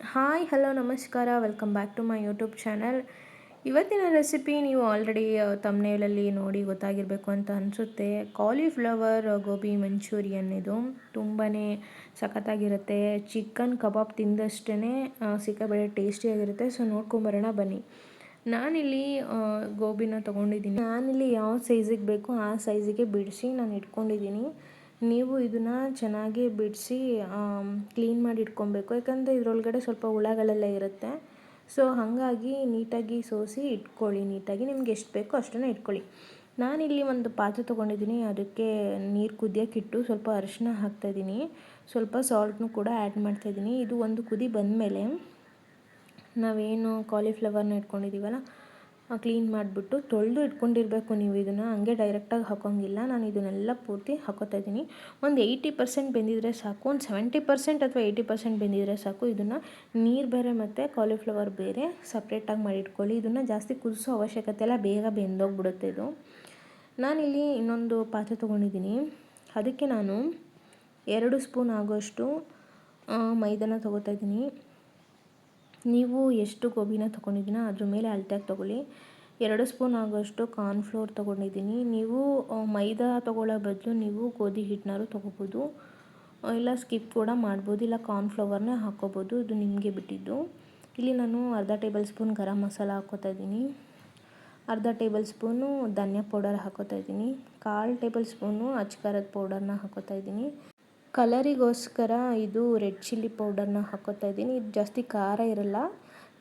Hi hello ನಮಸ್ಕಾರ welcome back to my YouTube channel. ಇವತ್ತಿನ recipe ನೀವು ಆಲ್ರೆಡಿ ತಮ್ನೇಲಲ್ಲಿ ನೋಡಿ ಗೊತ್ತಾಗಿರಬೇಕು ಅಂತ ಅನಿಸುತ್ತೆ. Cauliflower gobi Manchurian. ಇದು ತುಂಬಾ ಸಖತ್ತಾಗಿರುತ್ತೆ. ಚಿಕನ್ ಕಬಾಬ್ ತಿಂದಷ್ಟೇ ಸಿಕ್ಕಾಬಟ್ಟೆ ಟೇಸ್ಟಿಯಾಗಿರುತ್ತೆ. ಸೊ ನೋಡ್ಕೊಂಬರೋಣ ಬನ್ನಿ. ನಾನಿಲ್ಲಿ ಗೋಬಿನ ತೊಗೊಂಡಿದ್ದೀನಿ. ನಾನಿಲ್ಲಿ ಯಾವ ಸೈಜಿಗೆ ಬೇಕೋ ಆ ಸೈಜಿಗೆ ಬಿಡಿಸಿ ನಾನು ಇಟ್ಕೊಂಡಿದ್ದೀನಿ. ನೀವು ಇದನ್ನು ಚೆನ್ನಾಗಿ ಬಿಡಿಸಿ ಕ್ಲೀನ್ ಮಾಡಿ ಇಟ್ಕೊಬೇಕು. ಯಾಕಂದರೆ ಇದರೊಳಗಡೆ ಸ್ವಲ್ಪ ಹುಳಗಳೆಲ್ಲ ಇರುತ್ತೆ. ಸೊ ಹಾಗಾಗಿ ನೀಟಾಗಿ ಸೋಸಿ ಇಟ್ಕೊಳ್ಳಿ. ನೀಟಾಗಿ ನಿಮ್ಗೆ ಎಷ್ಟು ಬೇಕೋ ಅಷ್ಟನ್ನು ಇಟ್ಕೊಳ್ಳಿ. ನಾನಿಲ್ಲಿ ಒಂದು ಪಾತ್ರೆ ತೊಗೊಂಡಿದ್ದೀನಿ. ಅದಕ್ಕೆ ನೀರು ಕುದಿಯೋಕ್ಕಿಟ್ಟು ಸ್ವಲ್ಪ ಅರಿಶಿನ ಹಾಕ್ತಾಯಿದ್ದೀನಿ. ಸ್ವಲ್ಪ ಸಾಲ್ಟ್ನು ಕೂಡ ಆ್ಯಡ್ ಮಾಡ್ತಾಯಿದ್ದೀನಿ. ಇದು ಒಂದು ಕುದಿ ಬಂದಮೇಲೆ ನಾವೇನು ಕಾಲಿಫ್ಲವರ್ನ ಇಟ್ಕೊಂಡಿದ್ದೀವಲ್ಲ ಕ್ಲೀನ್ ಮಾಡಿಬಿಟ್ಟು ತೊಳೆದು ಇಟ್ಕೊಂಡಿರಬೇಕು. ನೀವು ಇದನ್ನು ಹಂಗೆ ಡೈರೆಕ್ಟಾಗಿ ಹಾಕೋಂಗಿಲ್ಲ. ನಾನು ಇದನ್ನೆಲ್ಲ ಪೂರ್ತಿ ಹಾಕೋತಾ ಇದ್ದೀನಿ. ಒಂದು 80% ಬೆಂದಿದ್ರೆ ಸಾಕು. ಒಂದು 70% ಅಥವಾ 80% ಬೆಂದಿದ್ರೆ ಸಾಕು. ಇದನ್ನು ನೀರು ಬೇರೆ ಮತ್ತು ಕಾಲಿಫ್ಲವರ್ ಬೇರೆ ಸಪ್ರೇಟಾಗಿ ಮಾಡಿ ಇಟ್ಕೊಳ್ಳಿ. ಇದನ್ನು ಜಾಸ್ತಿ ಕುದಿಸೋ ಅವಶ್ಯಕತೆ ಇಲ್ಲ, ಬೇಗ ಬೆಂದೋಗ್ಬಿಡುತ್ತೆ ಇದು. ನಾನಿಲ್ಲಿ ಇನ್ನೊಂದು ಪಾತ್ರೆ ತೊಗೊಂಡಿದ್ದೀನಿ. ಅದಕ್ಕೆ ನಾನು 2 ಸ್ಪೂನ್ ಆಗೋಷ್ಟು ಮೈದಾನ ತೊಗೋತಾ ಇದ್ದೀನಿ. ನೀವು ಎಷ್ಟು ಗೋಬಿನ ತೊಗೊಂಡಿದ್ದೀನೋ ಅದ್ರ ಮೇಲೆ ಅಳತೆಯಾಗಿ ತೊಗೊಳ್ಳಿ. 2 ಸ್ಪೂನ್ ಆಗೋಷ್ಟು ಕಾರ್ನ್ಫ್ಲೋರ್ ತೊಗೊಂಡಿದ್ದೀನಿ. ನೀವು ಮೈದಾ ತೊಗೊಳ್ಳೋ ಬದಲು ನೀವು ಗೋಧಿ ಹಿಟ್ಟನ್ನಾದ್ರು ತೊಗೋಬೋದು, ಇಲ್ಲ ಸ್ಕಿಪ್ ಕೂಡ ಮಾಡ್ಬೋದು, ಇಲ್ಲ ಕಾರ್ನ್ಫ್ಲವರ್ನೇ ಹಾಕ್ಕೋಬೋದು. ಇದು ನಿಮಗೆ ಬಿಟ್ಟಿದ್ದು. ಇಲ್ಲಿ ನಾನು ಅರ್ಧ ಟೇಬಲ್ ಸ್ಪೂನ್ ಗರಂ ಮಸಾಲ ಹಾಕ್ಕೋತಾ ಇದ್ದೀನಿ. ಅರ್ಧ ಟೇಬಲ್ ಸ್ಪೂನು ಧನಿಯಾ ಪೌಡರ್ ಹಾಕ್ಕೋತಾ ಇದ್ದೀನಿ. 1/4 ಟೇಬಲ್ ಸ್ಪೂನು ಅಚ್ಕಾರದ ಪೌಡರ್ನ ಹಾಕ್ಕೋತಾ ಇದ್ದೀನಿ. ಕಲರಿಗೋಸ್ಕರ ಇದು ರೆಡ್ ಚಿಲ್ಲಿ ಪೌಡರ್ನ ಹಾಕ್ಕೋತಾ ಇದ್ದೀನಿ. ಇದು ಜಾಸ್ತಿ ಖಾರ ಇರಲ್ಲ,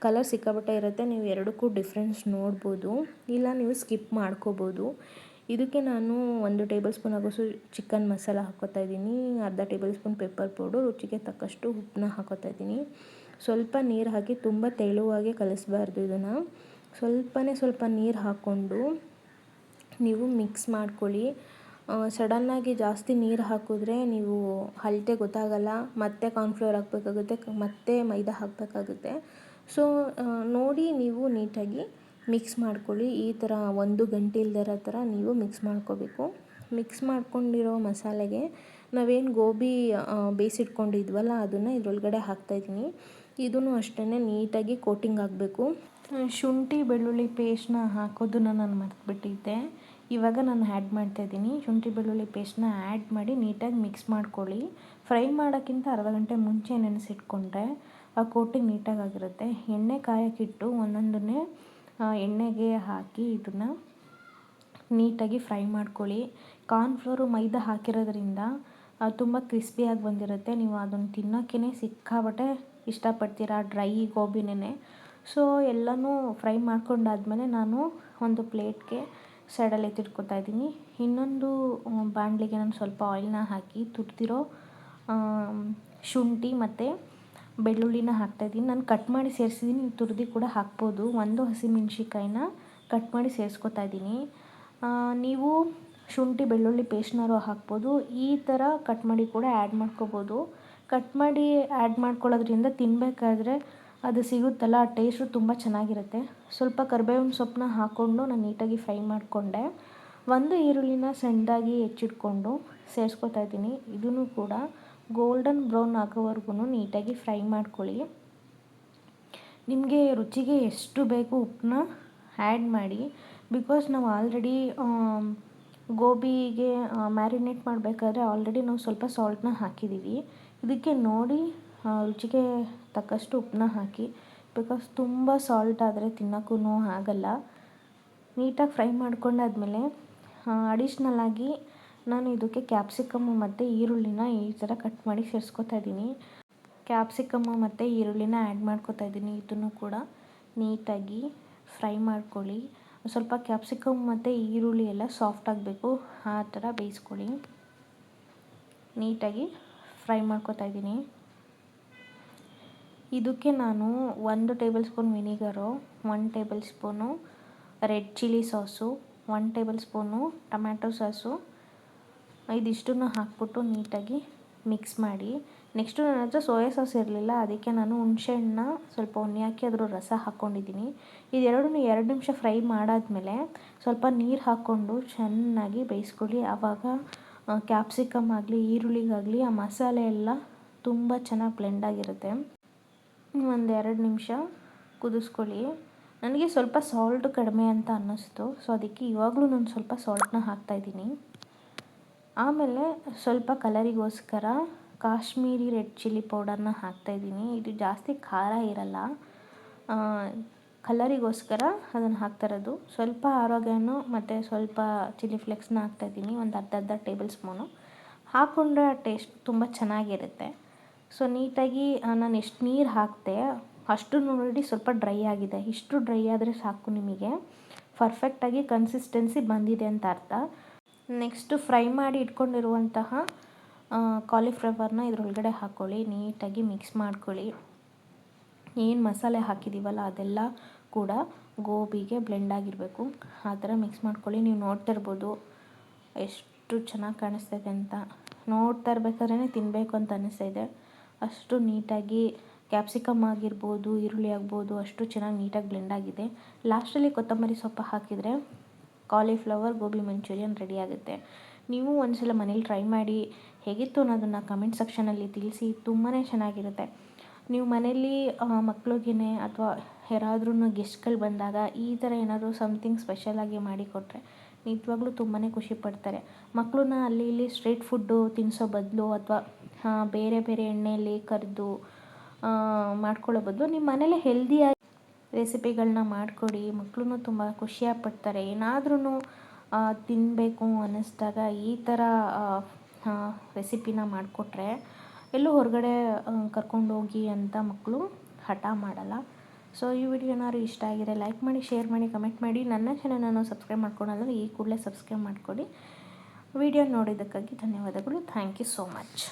ಕಲರ್ ಸಿಕ್ಕಾಪಟ್ಟೆ ಇರುತ್ತೆ. ನೀವು ಎರಡಕ್ಕೂ ಡಿಫ್ರೆನ್ಸ್ ನೋಡ್ಬೋದು, ಇಲ್ಲ ನೀವು ಸ್ಕಿಪ್ ಮಾಡ್ಕೋಬೋದು. ಇದಕ್ಕೆ ನಾನು 1 ಟೇಬಲ್ ಸ್ಪೂನ್ ಆಗೋಷ್ಟು ಚಿಕನ್ ಮಸಾಲ ಹಾಕ್ಕೋತಾ ಇದ್ದೀನಿ. ಅರ್ಧ ಟೇಬಲ್ ಸ್ಪೂನ್ ಪೆಪ್ಪರ್ ಪೌಡರ್, ರುಚಿಗೆ ತಕ್ಕಷ್ಟು ಉಪ್ಪನ್ನ ಹಾಕ್ಕೋತಾ ಇದ್ದೀನಿ. ಸ್ವಲ್ಪ ನೀರು ಹಾಕಿ, ತುಂಬ ತೆಳುವಾಗೆ ಕಲಿಸ್ಬಾರ್ದು ಇದನ್ನು. ಸ್ವಲ್ಪ ನೀರು ಹಾಕ್ಕೊಂಡು ನೀವು ಮಿಕ್ಸ್ ಮಾಡ್ಕೊಳ್ಳಿ. ಸಡನ್ನಾಗಿ ಜಾಸ್ತಿ ನೀರು ಹಾಕಿದ್ರೆ ನೀವು ಅಳತೆ ಗೊತ್ತಾಗಲ್ಲ, ಮತ್ತೆ ಕಾರ್ನ್ಫ್ಲವರ್ ಹಾಕಬೇಕಾಗುತ್ತೆ, ಮತ್ತೆ ಮೈದಾ ಹಾಕಬೇಕಾಗುತ್ತೆ. ಸೊ ನೋಡಿ ನೀವು ನೀಟಾಗಿ ಮಿಕ್ಸ್ ಮಾಡ್ಕೊಳ್ಳಿ. ಈ ಥರ ಒಂದು ಗಂಟೆ ಇಲ್ದಿರೋ ಥರ ನೀವು ಮಿಕ್ಸ್ ಮಾಡ್ಕೋಬೇಕು. ಮಿಕ್ಸ್ ಮಾಡ್ಕೊಂಡಿರೋ ಮಸಾಲೆಗೆ ನಾವೇನು ಗೋಬಿ ಬೇಯಿಸಿಟ್ಕೊಂಡಿದ್ವಲ್ಲ ಅದನ್ನು ಇದರೊಳಗಡೆ ಹಾಕ್ತಾಯಿದ್ದೀನಿ. ಇದನ್ನು ಅಷ್ಟೇ ನೀಟಾಗಿ ಕೋಟಿಂಗ್ ಆಗಬೇಕು. ಶುಂಠಿ ಬೆಳ್ಳುಳ್ಳಿ ಪೇಸ್ಟ್ನ ಹಾಕೋದನ್ನು ನಾನು ಮರೆತುಬಿಟ್ಟಿದ್ದೆ. ಇವಾಗ ನಾನು ಆ್ಯಡ್ ಮಾಡ್ತಾಯಿದ್ದೀನಿ. ಶುಂಠಿ ಬೆಳ್ಳುಳ್ಳಿ ಪೇಸ್ಟ್ನ ಆ್ಯಡ್ ಮಾಡಿ ನೀಟಾಗಿ ಮಿಕ್ಸ್ ಮಾಡ್ಕೊಳ್ಳಿ. ಫ್ರೈ ಮಾಡೋಕ್ಕಿಂತ ಅರ್ಧ ಗಂಟೆ ಮುಂಚೆ ನೆನೆಸಿಟ್ಕೊಂಡ್ರೆ ಆ ಕೋಟಿಂಗ್ ನೀಟಾಗಿ ಆಗಿರುತ್ತೆ. ಎಣ್ಣೆ ಕಾಯೋಕ್ಕಿಟ್ಟು ಒಂದೊಂದನ್ನೇ ಎಣ್ಣೆಗೆ ಹಾಕಿ ಇದನ್ನು ನೀಟಾಗಿ ಫ್ರೈ ಮಾಡ್ಕೊಳ್ಳಿ. ಕಾರ್ನ್ಫ್ಲೋರು ಮೈದಾ ಹಾಕಿರೋದ್ರಿಂದ ತುಂಬ ಕ್ರಿಸ್ಪಿಯಾಗಿ ಬಂದಿರುತ್ತೆ. ನೀವು ಅದನ್ನು ತಿನ್ನೋಕ್ಕೇ ಸಿಕ್ಕಾಪಟ್ಟೆ ಇಷ್ಟಪಡ್ತೀರಾ, ಡ್ರೈ ಗೋಬಿನೇ. ಸೊ ಎಲ್ಲನೂ ಫ್ರೈ ಮಾಡ್ಕೊಂಡಾದ್ಮೇಲೆ ನಾನು ಒಂದು ಪ್ಲೇಟ್ಗೆ ಸೈಡಲ್ಲಿ ಎತ್ತಿಟ್ಕೊತಾ ಇದ್ದೀನಿ. ಇನ್ನೊಂದು ಬಾಣಲಿಗೆ ನಾನು ಸ್ವಲ್ಪ ಆಯಿಲ್ನ ಹಾಕಿ ತುರಿದಿರೋ ಶುಂಠಿ ಮತ್ತು ಬೆಳ್ಳುಳ್ಳಿನ ಹಾಕ್ತಾಯಿದ್ದೀನಿ. ನಾನು ಕಟ್ ಮಾಡಿ ಸೇರಿಸಿದ್ದೀನಿ, ತುರಿದು ಕೂಡ ಹಾಕ್ಬೋದು. 1 ಹಸಿಮೆಣ್ಸಿಕಾಯಿನ ಕಟ್ ಮಾಡಿ ಸೇರಿಸ್ಕೊತಾ ಇದ್ದೀನಿ. ನೀವು ಶುಂಠಿ ಬೆಳ್ಳುಳ್ಳಿ ಪೇಸ್ಟ್ನಾರು ಹಾಕ್ಬೋದು, ಈ ಥರ ಕಟ್ ಮಾಡಿ ಕೂಡ ಆ್ಯಡ್ ಮಾಡ್ಕೋಬೋದು. ಕಟ್ ಮಾಡಿ ಆ್ಯಡ್ ಮಾಡ್ಕೊಳ್ಳೋದ್ರಿಂದ ತಿನ್ನಬೇಕಾದ್ರೆ ಅದು ಸಿಗುತ್ತಲ್ಲ, ಆ ಟೇಸ್ಟು ತುಂಬ ಚೆನ್ನಾಗಿರುತ್ತೆ. ಸ್ವಲ್ಪ ಕರಿಬೇವಿನ ಸೊಪ್ಪನ್ನ ಹಾಕ್ಕೊಂಡು ನಾನು ನೀಟಾಗಿ ಫ್ರೈ ಮಾಡಿಕೊಂಡೆ. 1 ಈರುಳ್ಳಿನ ಸಣ್ಣದಾಗಿ ಹೆಚ್ಚಿಟ್ಕೊಂಡು ಸೇರಿಸ್ಕೊತಾ ಇದ್ದೀನಿ. ಇದನ್ನು ಕೂಡ ಗೋಲ್ಡನ್ ಬ್ರೌನ್ ಆಗೋವರೆಗೂ ನೀಟಾಗಿ ಫ್ರೈ ಮಾಡ್ಕೊಳ್ಳಿ. ನಿಮಗೆ ರುಚಿಗೆ ಎಷ್ಟು ಬೇಕು ಉಪ್ಪನ್ನ ಆ್ಯಡ್ ಮಾಡಿ. ಬಿಕಾಸ್ ನಾವು ಆಲ್ರೆಡಿ ಗೋಬಿಗೆ ಮ್ಯಾರಿನೇಟ್ ಮಾಡಬೇಕಾದ್ರೆ ಆಲ್ರೆಡಿ ನಾವು ಸ್ವಲ್ಪ ಸಾಲ್ಟನ್ನ ಹಾಕಿದ್ದೀವಿ. ಇದಕ್ಕೆ ನೋಡಿ ರುಚಿಗೆ ತಕ್ಕಷ್ಟು ಉಪ್ಪನ್ನ ಹಾಕಿ. ಬಿಕಾಸ್ ತುಂಬ ಸಾಲ್ಟ್ ಆದರೆ ತಿನ್ನೋಕ್ಕೂ ಆಗಲ್ಲ. ನೀಟಾಗಿ ಫ್ರೈ ಮಾಡ್ಕೊಂಡಾದ್ಮೇಲೆ ಅಡಿಷ್ನಲ್ಲಾಗಿ ನಾನು ಇದಕ್ಕೆ ಕ್ಯಾಪ್ಸಿಕಮ್ಮು ಮತ್ತು ಈರುಳ್ಳಿನ ಈ ಥರ ಕಟ್ ಮಾಡಿ ಸೇರಿಸ್ಕೊತಾ ಇದ್ದೀನಿ. ಕ್ಯಾಪ್ಸಿಕಮ್ಮು ಮತ್ತು ಈರುಳ್ಳಿನ ಆ್ಯಡ್ ಮಾಡ್ಕೊತಾ ಇದ್ದೀನಿ. ಇದನ್ನು ಕೂಡ ನೀಟಾಗಿ ಫ್ರೈ ಮಾಡ್ಕೊಳ್ಳಿ. ಸ್ವಲ್ಪ ಕ್ಯಾಪ್ಸಿಕಮ್ ಮತ್ತು ಈರುಳ್ಳಿ ಎಲ್ಲ ಸಾಫ್ಟ್ ಆಗಬೇಕು, ಆ ಥರ ಬೇಯಿಸ್ಕೊಳ್ಳಿ. ನೀಟಾಗಿ ಫ್ರೈ ಮಾಡ್ಕೊತಾ ಇದ್ದೀನಿ. ಇದಕ್ಕೆ ನಾನು 1 table spoon vinegar, 1 table spoon red chilli sauce, 1 table spoon tomato sauce, ಇದಿಷ್ಟನ್ನು ಹಾಕ್ಬಿಟ್ಟು ನೀಟಾಗಿ ಮಿಕ್ಸ್ ಮಾಡಿ. ನೆಕ್ಸ್ಟು ನನ್ನ ಹತ್ರ ಸೋಯಾ ಸಾಸ್ ಇರಲಿಲ್ಲ, ಅದಕ್ಕೆ ನಾನು ಹುಣಸೆಹಣ್ಣನ್ನ ಸ್ವಲ್ಪ ಉಣ್ಣೆ ಹಾಕಿ ಅದ್ರ ರಸ ಹಾಕ್ಕೊಂಡಿದ್ದೀನಿ. ಇದೆರಡನ್ನೂ 2 ನಿಮಿಷ ಫ್ರೈ ಮಾಡಾದ್ಮೇಲೆ ಸ್ವಲ್ಪ ನೀರು ಹಾಕ್ಕೊಂಡು ಚೆನ್ನಾಗಿ ಬೇಯಿಸ್ಕೊಳ್ಳಿ. ಆವಾಗ ಕ್ಯಾಪ್ಸಿಕಮ್ ಆಗಲಿ ಈರುಳ್ಳಿಗಾಗಲಿ ಆ ಮಸಾಲೆ ಎಲ್ಲ ತುಂಬ ಚೆನ್ನಾಗಿ ಬ್ಲೆಂಡ್ ಆಗಿರುತ್ತೆ. ಒಂದು 2 ನಿಮಿಷ ಕುದಿಸ್ಕೊಳ್ಳಿ. ನನಗೆ ಸ್ವಲ್ಪ ಸಾಲ್ಟ್ ಕಡಿಮೆ ಅಂತ ಅನ್ನಿಸ್ತು, ಸೊ ಅದಕ್ಕೆ ಇವಾಗಲೂ ನಾನು ಸ್ವಲ್ಪ ಸಾಲ್ಟನ್ನ ಹಾಕ್ತಾಯಿದ್ದೀನಿ. ಆಮೇಲೆ ಸ್ವಲ್ಪ ಕಲರಿಗೋಸ್ಕರ ಕಾಶ್ಮೀರಿ ರೆಡ್ ಚಿಲ್ಲಿ ಪೌಡರ್ನ ಹಾಕ್ತಾಯಿದ್ದೀನಿ. ಇದು ಜಾಸ್ತಿ ಖಾರ ಇರಲ್ಲ, ಕಲರಿಗೋಸ್ಕರ ಅದನ್ನು ಹಾಕ್ತಾಯಿರೋದು. ಸ್ವಲ್ಪ ಆರೋಗ್ಯನೂ ಮತ್ತು ಸ್ವಲ್ಪ ಚಿಲ್ಲಿ ಫ್ಲೇಕ್ಸ್ನ ಹಾಕ್ತಾಯಿದ್ದೀನಿ, ಒಂದು ಅರ್ಧ ಟೇಬಲ್ ಸ್ಪೂನು ಹಾಕ್ಕೊಂಡ್ರೆ ಟೇಸ್ಟ್ ತುಂಬ ಚೆನ್ನಾಗಿರುತ್ತೆ. ಸೊ ನೀಟಾಗಿ ನಾನು ಎಷ್ಟು ನೀರು ಹಾಕಿದೆ ಅಷ್ಟು ನೋಡಿ ಸ್ವಲ್ಪ ಡ್ರೈ ಆಗಿದೆ. ಇಷ್ಟು ಡ್ರೈ ಆದರೆ ಸಾಕು, ನಿಮಗೆ ಪರ್ಫೆಕ್ಟಾಗಿ ಕನ್ಸಿಸ್ಟೆನ್ಸಿ ಬಂದಿದೆ ಅಂತ ಅರ್ಥ. ನೆಕ್ಸ್ಟು ಫ್ರೈ ಮಾಡಿ ಇಟ್ಕೊಂಡಿರುವಂತಹ ಕಾಲಿಫ್ಲವರ್ನ ಇದರೊಳಗಡೆ ಹಾಕ್ಕೊಳ್ಳಿ, ನೀಟಾಗಿ ಮಿಕ್ಸ್ ಮಾಡ್ಕೊಳ್ಳಿ. ಏನು ಮಸಾಲೆ ಹಾಕಿದ್ದೀವಲ್ಲ ಅದೆಲ್ಲ ಕೂಡ ಗೋಬಿಗೆ ಬ್ಲೆಂಡ್ ಆಗಿರಬೇಕು, ಆ ಥರ ಮಿಕ್ಸ್ ಮಾಡ್ಕೊಳ್ಳಿ. ನೀವು ನೋಡ್ತಿರ್ಬೋದು ಎಷ್ಟು ಚೆನ್ನಾಗಿ ಕಾಣಿಸ್ತೈತೆ ಅಂತ. ನೋಡ್ತಾ ಇರ್ಬೇಕಾದ್ರೆ ತಿನ್ನಬೇಕು ಅಂತ ಅನ್ನಿಸ್ತಾಯಿದೆ. ಅಷ್ಟು ನೀಟಾಗಿ ಕ್ಯಾಪ್ಸಿಕಮ್ ಆಗಿರ್ಬೋದು, ಈರುಳ್ಳಿ ಆಗ್ಬೋದು, ಅಷ್ಟು ಚೆನ್ನಾಗಿ ನೀಟಾಗಿ ಬ್ಲೆಂಡ್ ಆಗಿದೆ. ಲಾಸ್ಟಲ್ಲಿ ಕೊತ್ತಂಬರಿ ಸೊಪ್ಪು ಹಾಕಿದರೆ ಕಾಲಿಫ್ಲವರ್ ಗೋಬಿ ಮಂಚೂರಿಯನ್ ರೆಡಿ ಆಗುತ್ತೆ. ನೀವು ಒಂದ್ಸಲ ಮನೇಲಿ ಟ್ರೈ ಮಾಡಿ ಹೇಗಿತ್ತು ಅನ್ನೋದನ್ನು ಕಮೆಂಟ್ ಸೆಕ್ಷನಲ್ಲಿ ತಿಳಿಸಿ. ತುಂಬಾ ಚೆನ್ನಾಗಿರುತ್ತೆ. ನೀವು ಮನೇಲಿ ಮಕ್ಳಿಗೆ ಅಥವಾ ಯಾರಾದ್ರೂ ಗೆಸ್ಟ್ಗಳು ಬಂದಾಗ ಈ ಥರ ಏನಾದರೂ ಸಮಥಿಂಗ್ ಸ್ಪೆಷಲಾಗಿ ಮಾಡಿಕೊಟ್ರೆ ನಿಜವಾಗ್ಲೂ ತುಂಬಾ ಖುಷಿ ಪಡ್ತಾರೆ. ಮಕ್ಕಳನ್ನ ಅಲ್ಲಿ ಇಲ್ಲಿ ಸ್ಟ್ರೀಟ್ ಫುಡ್ಡು ತಿನ್ನಿಸೋ ಬದಲು ಅಥವಾ ಬೇರೆ ಬೇರೆ ಎಣ್ಣೆಯಲ್ಲಿ ಕರಿದು ಮಾಡ್ಕೊಳ್ಳೋ ಬದಲು ನಿಮ್ಮ ಮನೇಲೆ ಹೆಲ್ದಿಯಾಗಿ ರೆಸಿಪಿಗಳನ್ನ ಮಾಡಿಕೊಡಿ. ಮಕ್ಕಳು ತುಂಬ ಖುಷಿಯಾಗಿ ಪಡ್ತಾರೆ. ಏನಾದ್ರೂ ತಿನ್ನಬೇಕು ಅನ್ನಿಸ್ದಾಗ ಈ ಥರ ರೆಸಿಪಿನ ಮಾಡಿಕೊಟ್ರೆ ಎಲ್ಲೂ ಹೊರಗಡೆ ಕರ್ಕೊಂಡೋಗಿ ಅಂತ ಮಕ್ಕಳು ಹಠ ಮಾಡಲ್ಲ. ಸೊ ಈ ವಿಡಿಯೋ ಏನಾದ್ರು ಇಷ್ಟ ಆಗಿದೆ ಲೈಕ್ ಮಾಡಿ, ಶೇರ್ ಮಾಡಿ, ಕಮೆಂಟ್ ಮಾಡಿ. ನನ್ನ ಚಾನಲನ್ನು ಸಬ್ಸ್ಕ್ರೈಬ್ ಮಾಡ್ಕೊಳ್ಳೋದು ಈ ಕೂಡಲೇ ಸಬ್ಸ್ಕ್ರೈಬ್ ಮಾಡ್ಕೊಳ್ಳಿ. ವಿಡಿಯೋ ನೋಡಿದ್ದಕ್ಕಾಗಿ ಧನ್ಯವಾದಗಳು. Thank you so much.